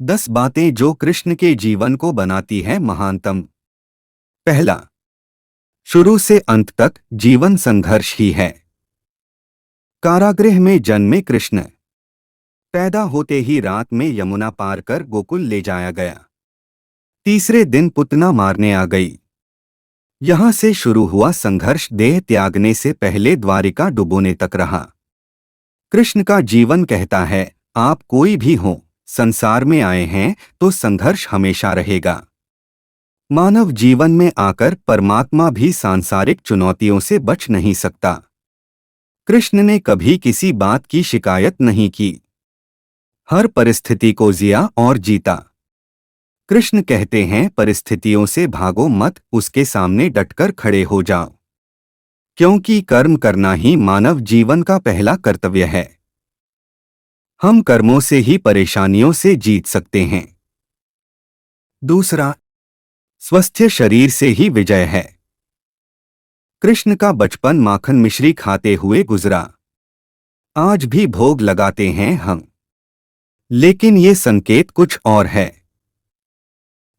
10 बातें जो कृष्ण के जीवन को बनाती है महानतम। पहला, शुरू से अंत तक जीवन संघर्ष ही है। कारागृह में जन्मे कृष्ण। पैदा होते ही रात में यमुना पार कर गोकुल ले जाया गया। तीसरे दिन पुतना मारने आ गई। यहां से शुरू हुआ संघर्ष देह त्यागने से पहले द्वारिका डुबोने तक रहा। कृष्ण का जीवन कहता है, आप कोई भी हो, संसार में आए हैं तो संघर्ष हमेशा रहेगा। मानव जीवन में आकर परमात्मा भी सांसारिक चुनौतियों से बच नहीं सकता। कृष्ण ने कभी किसी बात की शिकायत नहीं की। हर परिस्थिति को जिया और जीता। कृष्ण कहते हैं, परिस्थितियों से भागो मत, उसके सामने डटकर खड़े हो जाओ, क्योंकि कर्म करना ही मानव जीवन का पहला कर्तव्य है। हम कर्मों से ही परेशानियों से जीत सकते हैं। दूसरा, स्वस्थ शरीर से ही विजय है। कृष्ण का बचपन माखन मिश्री खाते हुए गुजरा। आज भी भोग लगाते हैं हम, लेकिन ये संकेत कुछ और है।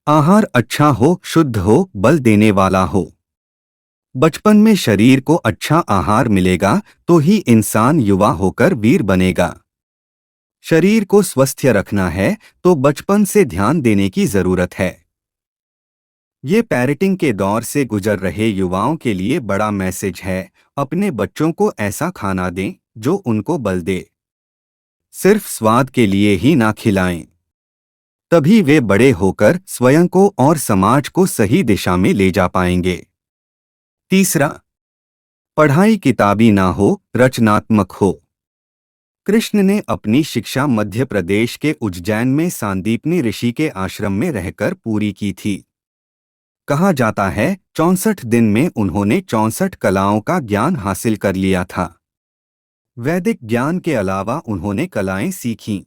आहार अच्छा हो, शुद्ध हो, बल देने वाला हो। बचपन में शरीर को अच्छा आहार मिलेगा तो ही इंसान युवा होकर वीर बनेगा। शरीर को स्वस्थ रखना है तो बचपन से ध्यान देने की जरूरत है। ये पेरेंटिंग के दौर से गुजर रहे युवाओं के लिए बड़ा मैसेज है। अपने बच्चों को ऐसा खाना दें जो उनको बल दे। सिर्फ स्वाद के लिए ही ना खिलाएं, तभी वे बड़े होकर स्वयं को और समाज को सही दिशा में ले जा पाएंगे। तीसरा, पढ़ाई किताबी ना हो, रचनात्मक हो। कृष्ण ने अपनी शिक्षा मध्य प्रदेश के उज्जैन में सांदीपनी ऋषि के आश्रम में रहकर पूरी की थी। कहा जाता है 64 दिन में उन्होंने 64 कलाओं का ज्ञान हासिल कर लिया था। वैदिक ज्ञान के अलावा उन्होंने कलाएं सीखीं।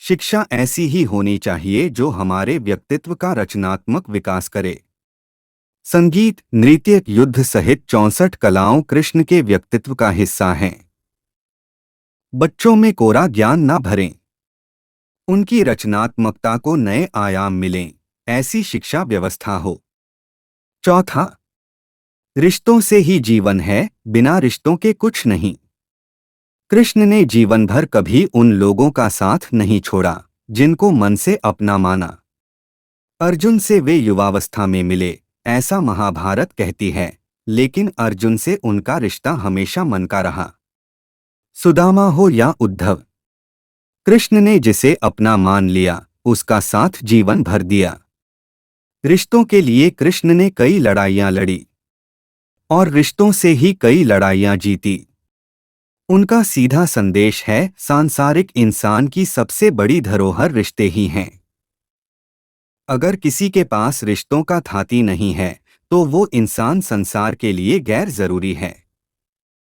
शिक्षा ऐसी ही होनी चाहिए जो हमारे व्यक्तित्व का रचनात्मक विकास करे। संगीत, नृत्य, युद्ध सहित 64 कलाओं कृष्ण के व्यक्तित्व का हिस्सा हैं। बच्चों में कोरा ज्ञान ना भरें, उनकी रचनात्मकता को नए आयाम मिलें, ऐसी शिक्षा व्यवस्था हो। चौथा, रिश्तों से ही जीवन है, बिना रिश्तों के कुछ नहीं। कृष्ण ने जीवन भर कभी उन लोगों का साथ नहीं छोड़ा जिनको मन से अपना माना। अर्जुन से वे युवावस्था में मिले, ऐसा महाभारत कहती है, लेकिन अर्जुन से उनका रिश्ता हमेशा मन का रहा। सुदामा हो या उद्धव, कृष्ण ने जिसे अपना मान लिया उसका साथ जीवन भर दिया। रिश्तों के लिए कृष्ण ने कई लड़ाइयां लड़ी और रिश्तों से ही कई लड़ाइयां जीती। उनका सीधा संदेश है, सांसारिक इंसान की सबसे बड़ी धरोहर रिश्ते ही हैं। अगर किसी के पास रिश्तों का थाती नहीं है तो वो इंसान संसार के लिए गैर जरूरी है।